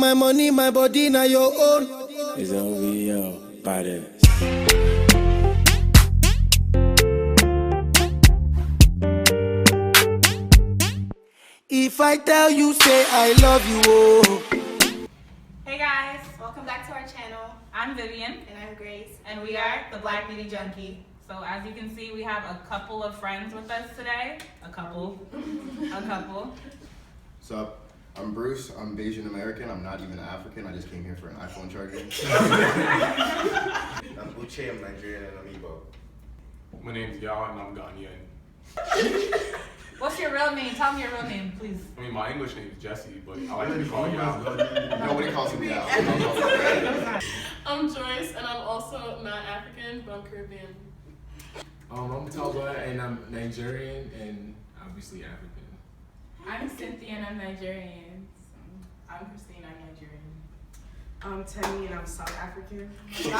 my money, my body, now your own. It's OVO, badass. If I tell you, say I love you, oh. Hey guys, Welcome back to our channel. I'm Vivian, And I'm Grace. and we are the Black Beauty Junkie. So as you can see, we have a couple of friends with us today. A couple. What's up? I'm Bruce. I'm Asian American. I'm not even African. I just came here for an iPhone charger. I'm Uche, I'm Nigerian, and I'm Igbo. My name's Yao and I'm Ghanaian. What's your real name? Tell me your real name, please. I mean, my English name is Jesse, but I like to be called Yao. Nobody calls me Yao. I'm Joyce, and I'm also not African, but I'm Caribbean. I'm Toba, and I'm Nigerian, and obviously African. I'm Cynthia, and I'm Nigerian. I'm Christine, I'm Nigerian. I'm Tammy, and I'm South African. All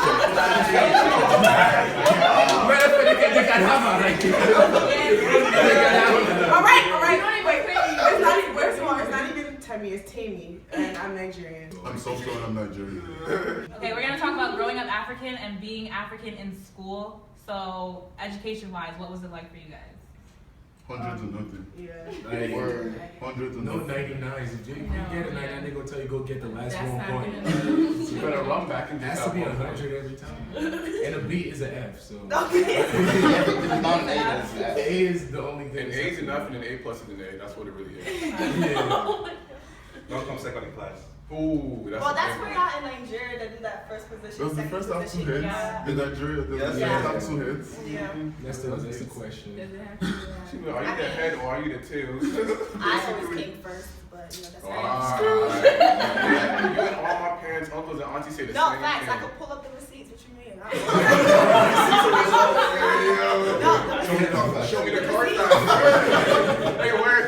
right. Wait. It's not even Tammy, it's Tammy, and I'm Nigerian. I'm Soso, and I'm Nigerian. Okay, we're gonna talk about growing up African and being African in school. So, education-wise, what was it like for you guys? Hundreds of nothing. Yeah. Hundreds of No nothing. 99s. If you get a 99, they gonna tell you go get the last That's one not point. You better run back and It get has that to be 1 100 every time. And a B is an F, so. Not an A, A is the only thing. An A is enough and an A plus is an A. That's what it really is. Yeah. Don't come second in class. Ooh, that's Well, a that's big for one. y'all in Nigeria that do that first position. That was the second first time 2 position. hits. Yeah. In Nigeria, that was the Yeah. first time 2 hits. Yeah. That's the question. Does it have to be She be like, are you the head or are you the tail? I always came first, but that's Ah, how you and all my parents, uncles, and aunties say the No, same facts. I thing. could pull up the receipts. What you mean? Show me the card back. Hey, where?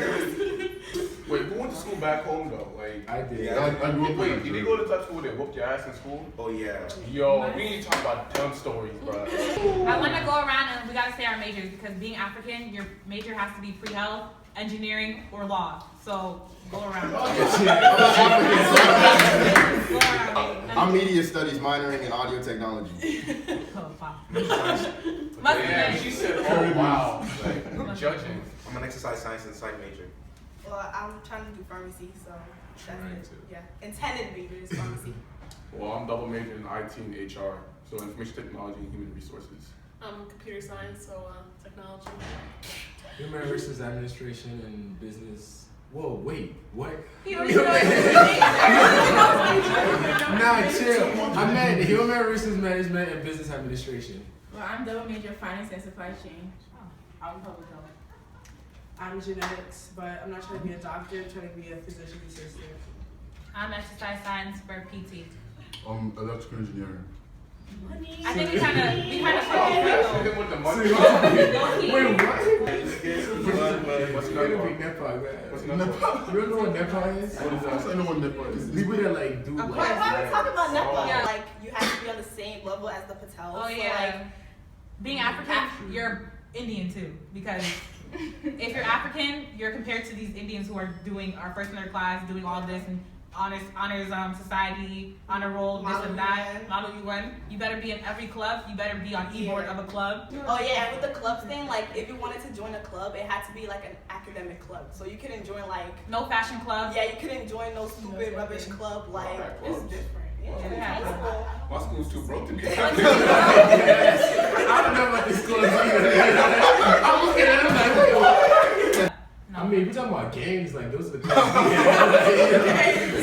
Wait, who went to school back home though? Like, I did. Yeah, I grew up in wait, did you Nigeria. go to touch school that whooped your ass in school? Oh, yeah. Yo, we need to talk about dumb stories, bro. I want to go around and we got to say our majors because being African, your major has to be pre-health, engineering, or law. So go around. I'm media studies, minoring in audio technology. Oh, wow. Must be Yeah, nice. she said, oh wow, like judging. I'm an exercise science and psych major. Well, I'm trying to do pharmacy, so that's Trying it. to. Yeah. Intended major is pharmacy. Well, I'm double majoring in IT and HR, so information technology and human resources. I'm computer science, so technology. Human Resources Administration and Business. Whoa, wait, what? He already knows. Nah, chill. I meant Human Resources Management and Business Administration. Well, I'm double major finance and supply chain. I'm public health. I'm genetics, but I'm not trying to be a doctor. I'm trying to be a physician assistant. I'm exercise science for PT. Electrical engineering. I think we kind of Hit him with the money. Wait, what? What's You're gonna be Nepal? Nepal, man. What's Nepal? Nepal? You don't know what Nepal is? Of course I know what Nepal is. People that like do Why like. are we talking about Nepal? Yeah. Like, you have to be on the same level as the Patels. Oh so, yeah. Being African, you're Indian too, because if you're African, you're compared to these Indians who are are first in their class, doing all this and honors society, honor roll, this and that, model UN. You better be in every club. You better be on e-board of a club. Oh yeah, and with the clubs thing, like if you wanted to join a club, it had to be like an academic club. So you couldn't join like No fashion club. yeah, you couldn't join no stupid rubbish club like Alright, it's clubs. different. Yeah. Yeah. My school's too broke to be. I don't know about this club either. I'm looking at it like, wait, what? No. I mean, we're talking about games, like those are the clubs we had.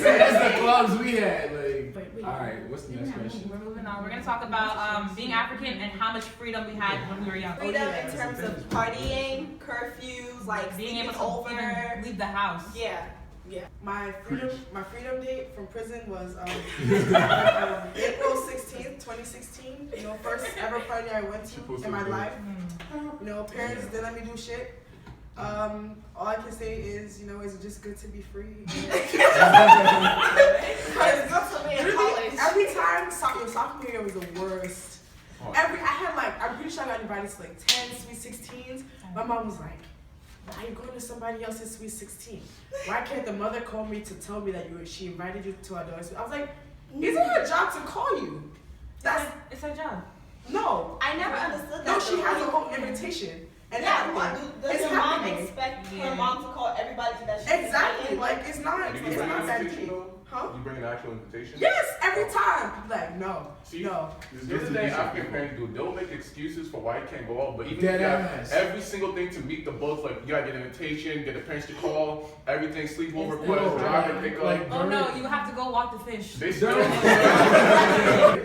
That's the clubs we had. Like, Wait. all right, what's the next question? We're moving on. We're gonna talk about being African and how much freedom we had when we were young. Freedom in terms of partying, curfews, like Being able sleeping to over. even leave the house. Yeah. My freedom date from prison was April 16th, 2016. You know, first ever party I went to in my life. You know, parents didn't let me do shit. All I can say is, you know, it's just good to be free. It's good to be in college. Every time, sophomore year was the worst. I had like, I'm pretty sure I got invited to like 10, sweet 16s. My mom was like, Why are you going to somebody else's sweet 16? Why can't the mother call me to tell me that she invited you to our daughter's? I was like, isn't it her job to call you? It's her job. No. I never understood that. No, she has a whole invitation. And yeah, what? Does your mom happening. expect her mom to call everybody that she's Exactly. Like, it's not that deep. Huh? You bring an actual invitation? Yes, every time. Like, no. See, no. This is the thing African parents do. They'll make excuses for why you can't go out, but even Dead if you ass. have every single thing to meet the books, like you gotta get an invitation, get the parents to call, everything, sleepover request, drive and pick up. Oh no, you have to go walk the fish. They still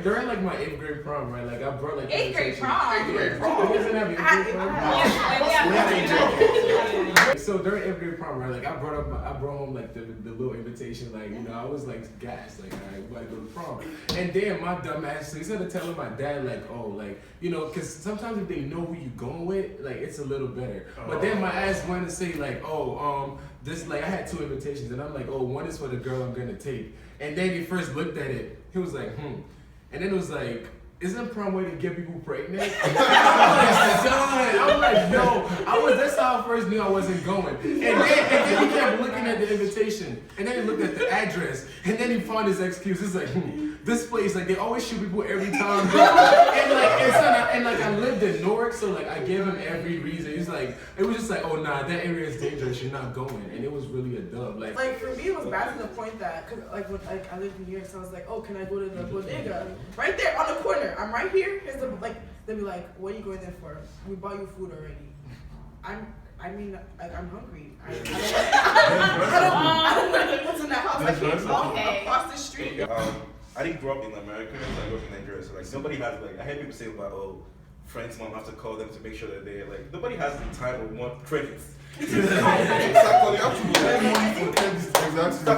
during like my 8th grade prom, right? Like I brought like 8th grade prom. 8th grade prom. You guys didn't have your 8th grade prom? So during 8th grade prom, right? Like I brought home like the little invitation, like you know I was like gassed, like alright, we gotta go to prom. And then my dumb ass, so instead of telling my dad like, oh, like you know, cause sometimes if they know who you going with, like it's a little better. But then my ass wanted to say like, oh, this like I had 2 invitations, and I'm like, oh, one is for the girl I'm gonna take. And then he first looked at it, he was like, and then it was like, isn't prom way to get people pregnant? I'm like, yo, that's how I first knew I wasn't going. And then he kept looking at the invitation, and then he looked at the address, and then he found his excuse. It's like, this place, like they always shoot people every time. and I lived in Newark, so like I gave him every reason. He's like, it was just like, oh nah, that area is dangerous, you're not going. And it was really a dub. Like for me, it was bad to the point that, cause like when I lived in New York, so I was like, oh, can I go to the bodega right there on the corner? I'm right here. Here's the they'll be like, what are you going there for? We bought you food already. I'm hungry. I don't want to eat what's in that house. I can't walk across the street. I didn't grow up in America, so I grew up in Nigeria. So like nobody has like I heard people say about friends' mom have to call them to make sure that they're like nobody has the time or want credits. Start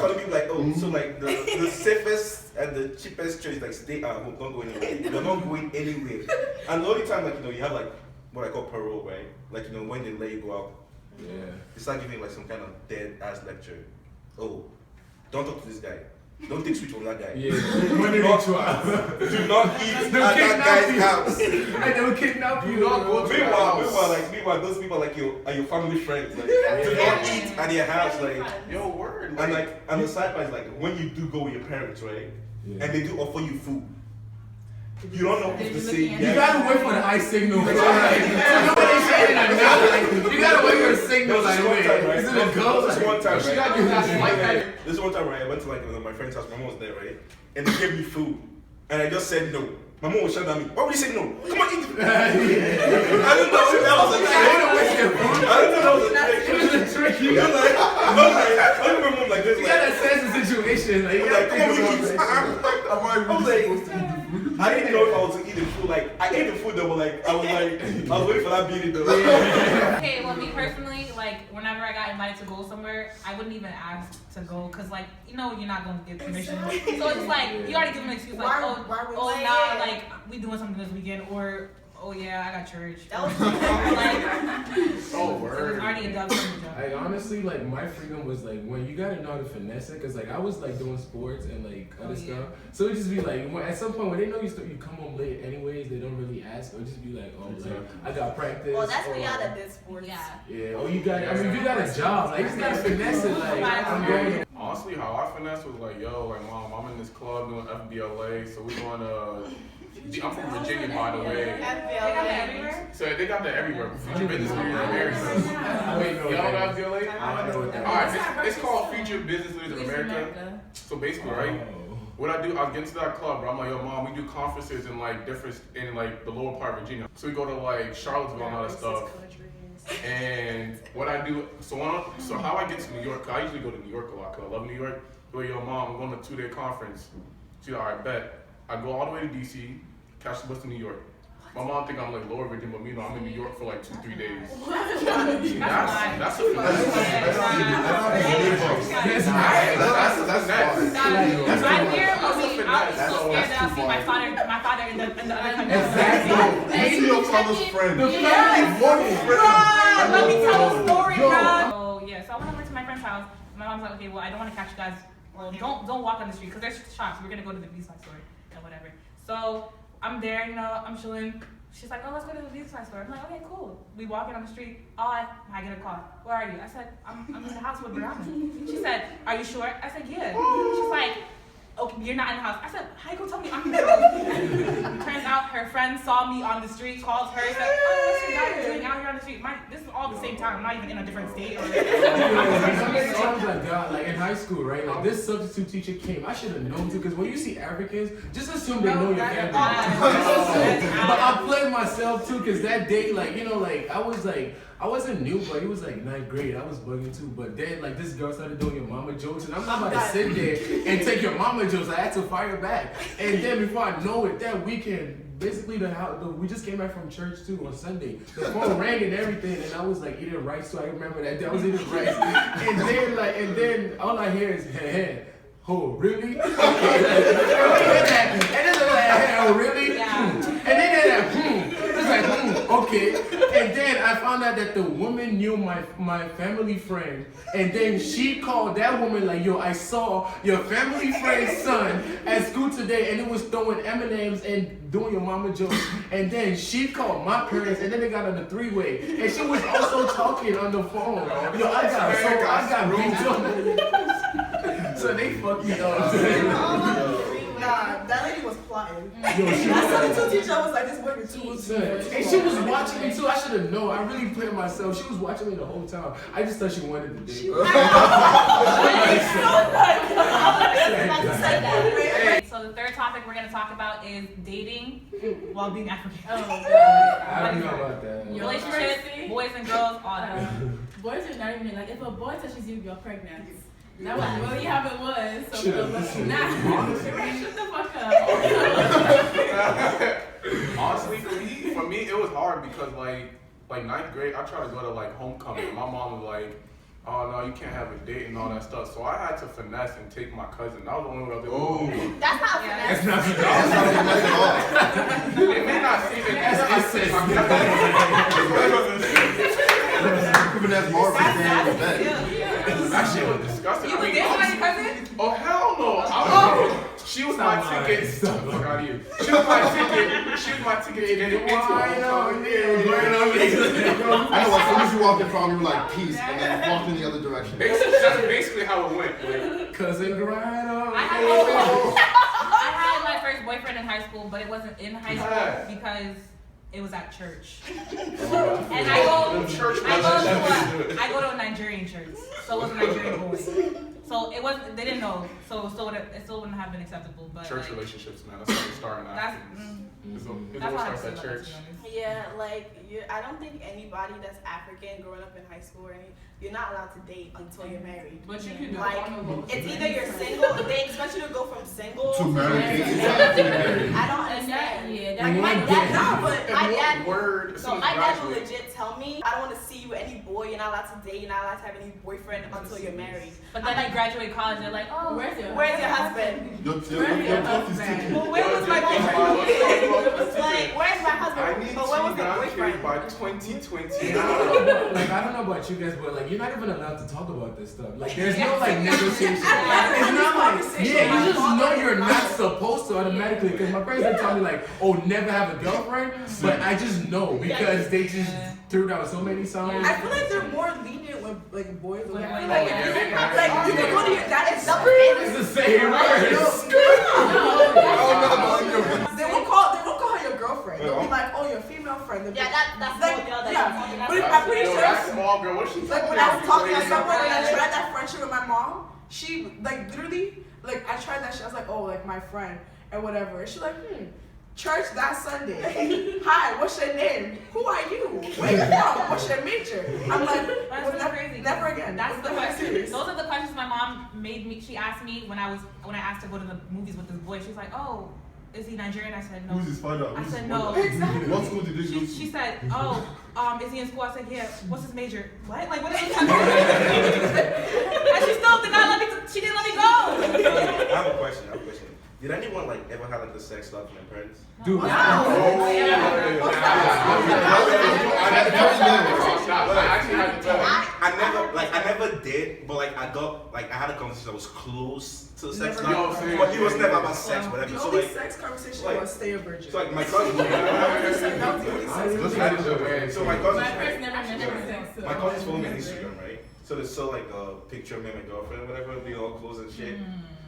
calling people like so like the safest and the cheapest choice like stay at home, don't go anywhere. You're not going anywhere. And the only time like you have like what I call parole, right? Like when they let you go out. yeah. It's like giving like some kind of dead ass lecture. Oh, don't talk to this guy. Don't take switch from that guy. Yeah. Do not eat at that guy's house. And they will kidnap you. Not go to meanwhile, those people are like your family friends. Like, do not eat at your house. Like, Yo, word. and the side part is like when you do go with your parents, right? Yeah. And they do offer you food. You don't know if to say yes. You gotta wait for the eye signal. You gotta wait for the signal. Like, wait, is it a go? This one time, She gotta give that This one time, right? I went to like my friend's house. My mom was there, right? And they gave me food, and I just said no. My mom was shut at me. Why would you say no? Come on, eat. I didn't know if that was a trick. I didn't know that was a trick. You gotta I look at my mom like this. You gotta assess the situation. Like, you like, gotta come think on, about eat. it. I was like, I didn't know if I was to eat the food. Like, I ate the food that was like, I was waiting for that beating though. Okay, well, me personally, like, whenever I got invited to go somewhere, I wouldn't even ask to go, cause like, you're not gonna get permission. So it's like, you already give them an excuse, like, like, we doing something this weekend, or, oh yeah, I got church. That was So word. it's already a dub from the jump. I honestly, like, my freedom was like when you gotta know how to finesse it, cause like I was like doing sports and like other stuff, so it just be like at some point when they know you come home late anyways, they don't really ask, or just be like, oh, like, I got practice. Well, that's or, when y'all that did sports. Yeah. or you got, I mean, you got a job, like you just gotta finesse it, like I'm going. Honestly, how I finesse was like, yo, like mom, I'm in this club doing FBLA, so we going to. I'm from Virginia, by the way. FBLA. So they got that everywhere. Future Business Leaders of America. Wait, y'all got FBLA? I know what that is. Alright, it's called Future Business Leaders of America. So basically, right? What I do, I get into that club, bro. I'm like, yo, mom, we do conferences in like the lower part of Virginia. So we go to like Charlottesville and all that stuff. And what I do, so how I get to New York, 'cause I usually go to New York a lot, because I love New York. Go, yo, mom, I'm going to a 2-day conference. She's like, all right, bet. I go all the way to DC, catch the bus to New York. My mom think I'm like Lower Virginia, but I'm in New York for like 2-3 days. That's a I'm here, I was so scared that I'll see my father in the other country. Exactly. You see your father's friend. Let me tell a story, bro. Oh yeah, so I went over to my friend's house. My mom's like, okay, well, I don't want to catch you guys. Well, don't walk on the street because there's shops. We're gonna go to the East Side store and whatever. So I'm there, I'm chilling. she's like, oh, let's go to the beauty supply store. I'm like, okay, cool. We walk in on the street. I get a call. Where are you? I said, I'm in the house with Brianna. She said, are you sure? I said, yeah. She's like, oh, you're not in the house. I said, how you gonna tell me I'm in the house? Turns out her friend saw me on the street, called her, said, oh, what's your daughter doing out here on the street? This is all the same time. I'm not even in a different state. Sometimes like God, like in high school, right? Like this substitute teacher came. I should have known too, because when you see Africans, just assume they know your family. But I played myself too, because that day, like, you know, like I wasn't new, but it was like 9th grade. I was bugging too. But then, like, this girl started doing your mama jokes, and I'm not about to sit there and take your mama jokes. I had to fire back. And then before I know it, that weekend, basically we just came back from church too on Sunday. The phone rang and everything, and I was like eating rice, so I remember that day I was eating rice. And then all I hear is hey. Oh, really? Okay. And then they're like, oh, really? Yeah. And then they're like, It's like, okay. And then I found out that the woman knew my family friend. And then she called that woman like, yo, I saw your family friend's son at school today, and it was throwing M&Ms and doing your mama jokes. And then she called my parents, and then they got on the three-way. And she was also talking on the phone. Yo, I got beat up. So they fucked me up. Nah, that lady was plotting. Yo, That substitute teacher was like, this boy is too. And she was watching me too. I should have known. I really played myself. She was watching me the whole time. I just thought she wanted to date. So the third topic we're going to talk about is dating while being African. Oh, God. I don't know about that. Relationships, boys and girls, all that. Boys are not even like, if a boy touches you, you're pregnant. That was really how it was. So nah, shut the fuck up. Honestly, for me, it was hard because like 9th grade, I tried to go to like homecoming. And my mom was like, oh no, you can't have a date and all that stuff. So I had to finesse and take my cousin. That was the only way I was able to do it. That's not finesse. That's not It may not seem That's more that shit was disgusting. You were dating my cousin? Oh hell no! She was my ticket. Fuck out of you. She was my ticket. She was my ticket to get into homecoming. I know, as soon as you walked in prom, you were like, peace, and then you walked in the other direction. That's basically how it went. Like, cousin Grino. I had my first boyfriend in high school, but it wasn't in high school because it was at church. And I go to a Nigerian church, so it was a Nigerian boy. So it wasn't. They didn't know. So it still wouldn't have been acceptable. But church relationships, man. That's how they start in Africans. It always starts at church. Yeah, I don't think anybody that's African growing up in high school or anything, you're not allowed to date until you're married. But you can do it's either you're single, they expect you to go from single To married. I don't understand. My dad will legit tell me, I don't want to see you any boy, you're not allowed to date, you're not allowed to have any boyfriend until you're married. But then I graduate college, they're like, oh, where's your husband? Well, where was my boyfriend? Like, where's my husband? I need But where was the to boyfriend? by 2020. I don't know about you guys, but like you're not even allowed to talk about this stuff. Like there's no like negotiation. It's not like you just know you're not supposed to automatically. Because my friends would tell me like, oh, never have a girlfriend, but I just know because they just threw down so many signs. I feel like they're more lenient with like boys. Like, Yeah. like you can go to your dad and stuff. It's the same words. They won't call her your girlfriend. They'll be like, oh, your female friend. They'll be, That's like, small girl that yeah. But I'm pretty Yo, sure. that small girl, what's she Like when I was talking to someone and I tried that friendship with my mom, she like literally like I tried that shit. I was like, oh, like my friend and whatever. And she's like, church that Sunday. Hi, what's your name? Who are you? Where you from? What's your major? I'm like, That's well, so crazy. Never again. That's the question. Serious. Those are the questions my mom made me. She asked me when I asked to go to the movies with this boy. She's like, oh, is he Nigerian? I said no. Who's his father? I Who's said his no. mother? Exactly. What school did they go to? She said, oh, is he in school? I said, yeah. What's his major? What? Like, what is he talking about? And she still did not let me. She didn't let me go. I have a question. Did anyone like ever have like the sex life with their parents? Dude, I never did, but like I had a conversation that was close to the sex, Never but it was never about sex, whatever. The So only like, sex conversation like- was stay a virgin. so like my cousin, That was the only sex conversation. so my cousin, My parents never mentioned sex. So my cousin's following me on Instagram, right? So they saw like a picture of me and my girlfriend, whatever, being all close and shit.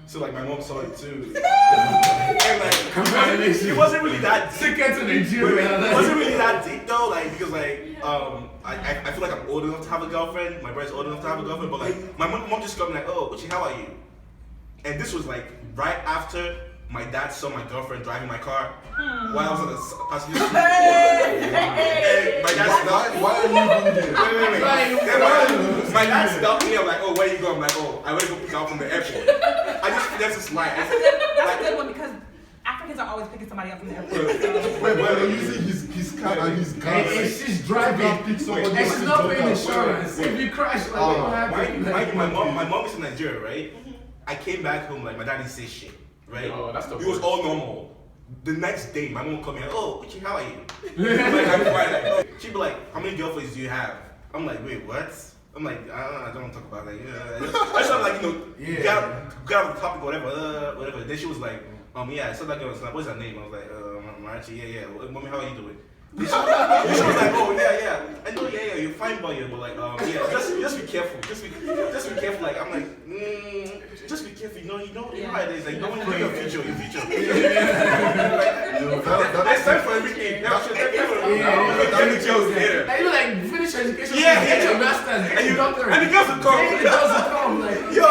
So like my mom saw it too, and like Congratulations. it wasn't really that deep. Sick to Nigeria. It wasn't really that deep though, like because like I feel like I'm old enough to have a girlfriend. My brother's old enough to have a girlfriend, but like my mom just got me like, oh, Uchi, how are you? And this was like right after my dad saw my girlfriend driving my car while I was on the passenger seat. And my dad stopped. Why are you even here? Wait. My dad stopped me. I'm like, oh, where you going? I'm like, oh, I went to go pick her up from the airport. I just that's a slide. That's a good one because Africans are always picking somebody up from the airport. Wait, they're using his car and his car. And she's driving. And she's not paying insurance. If you crash, like, what happened? My mom is in Nigeria, right? I came back home, like, my dad didn't say shit, right? Oh, that's the it was worst. all normal. The next day, my mom called me like, oh, Uchi, how are you? I'm fine. Like, she'd be like, how many girlfriends do you have? I'm like, wait, what? I'm like, I don't want to talk about it. Like, I just like, get out of the topic, whatever. Then she was like, yeah, I saw that girl on Snap. What's her name? I was like, Marachi, yeah. Mommy, how are you doing? She was like, oh yeah. I know, yeah, you're fine, boy, but like, yeah, just be careful. Just be careful. Like, I'm like, just be careful. You know how it is. Like, you don't want to know your future. Next time for everything. That you like finish education, Yeah. get your master's, get your doctorate. And the girls will come. It doesn't come like Yo.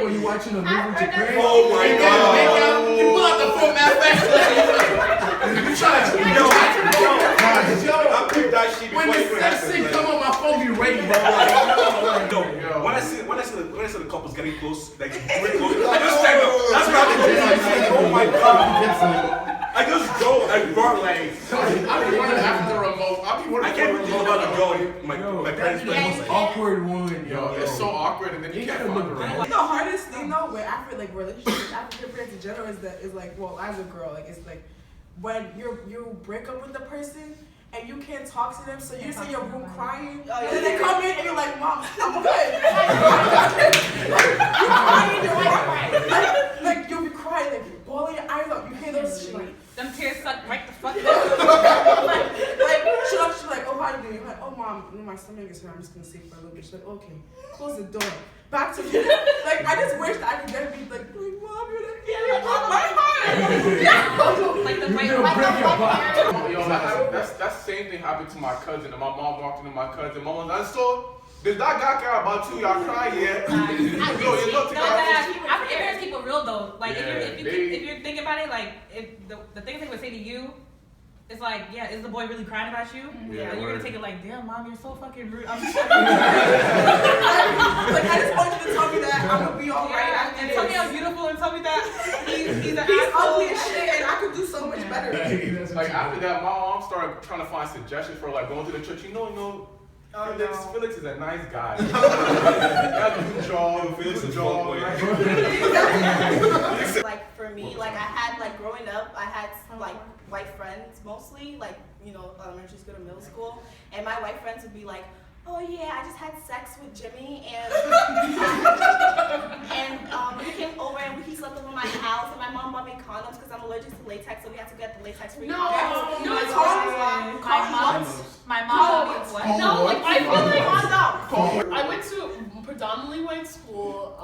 when you watching a movie with your parents. Oh my God. You pull out the phone, man, you try to I picked that shit before when the it sex happened, scene like- come on my phone, be ready, bro. No, when I see the couples getting close, like way close, I just stand up. That's what I do. Like, oh my God. I just go and run like. I be running after the remote. I be I running can't after think about the girl. My parents play That's was the awkward one, Yo, it's so awkward, and then you You can't gotta find the look remote. The hardest thing though with relationships with African parents in general is like, well, as a girl, like it's like when you break up with the person and you can't talk to them, so you're just in your room crying, and then they come in and you're like, Mom, I'm good. You're crying, like you'll be crying, like bawling your eyes out. You hear those shit like, Them tears suck right the fuck down. like she's like, oh, how you doing? You're like, oh, Mom, my stomach is hurt. I'm just gonna sleep for a little bit. She's like, okay, close the door. Back to you. Like, I just wish that I could get be like, Mom, you're like, yeah, my heart. Like the Yo, that same thing happened to my cousin, and my mom walked into my cousin. Mom was like, so did that guy care about you? Y'all crying yet? African parents keep it real though. Like Yeah, if you're thinking about it, like if the things they would say to you, it's like, yeah, is the boy really crying about you? Yeah, And you're word. gonna take it like, damn, Mom, you're so fucking rude. I'm Like, I just want you to tell me that I'm gonna be alright. and tell me I'm beautiful and tell me that he's an He's asshole. ugly as shit, and I could do so much better. Like after that, my mom started trying to find suggestions for like going to the church. Felix is a nice guy. Got a good job. Felix is Like for me, like I had like growing up, I had some like white friends mostly, like elementary school to middle school, and my white friends would be like, oh yeah, I just had sex with Jimmy and he came over and he slept over my house and my mom bought me condoms because I'm allergic to latex, so we had to get the latex free condoms. My mom would be what? No, like I feel like Condom. I went to predominantly white school,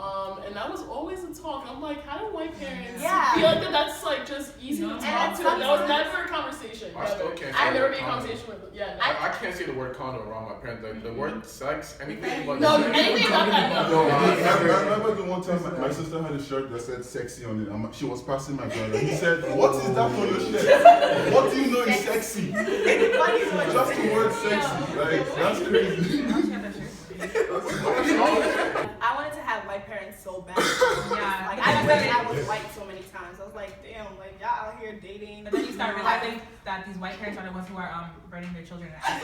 and that was always a talk. I'm like, how do white parents feel like that's like just easy to talk to? That was never a conversation. I still can't say I've the never word been in condom. conversation with. Yeah. I can't say the word condom around my parents. Like, the word sex, anything like No, anything about that. No. I remember the one time my sister had a shirt that said sexy on it. She was passing my brother. He said, what is that on your shirt? What do you know is sexy? Just the word sexy. Like, that's crazy. I wanted to have white parents so bad. Yeah. Like I wish I was white so many times. I was like, damn, like y'all out here dating. But then you start realizing that these white parents are the ones who are burning their children. Stop.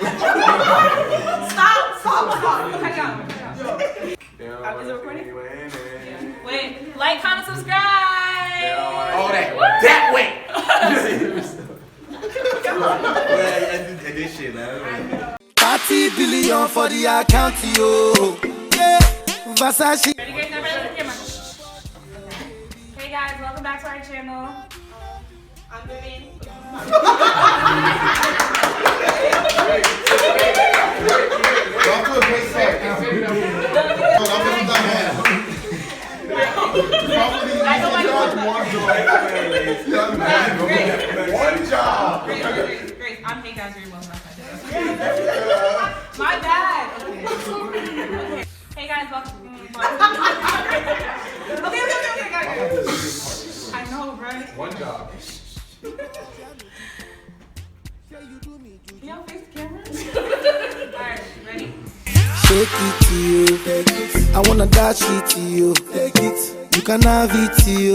Cut it out. Is it recording? Wait, like, comment, subscribe. All that way. And this shit, man. 30 billion for the account, yo. Yeah. Versace. Ready, Grace? Now, ready, camera. Hey guys, welcome back to our channel. I'm Vivian. One job. Grace, I'm Hey guys, you're welcome back. My bad. Okay. Hey guys, welcome. Okay, guys. I know, right? One job. Can y'all face the camera? Alright, ready? Shake it to you. I wanna dash it to you. Take it. You can have it to you.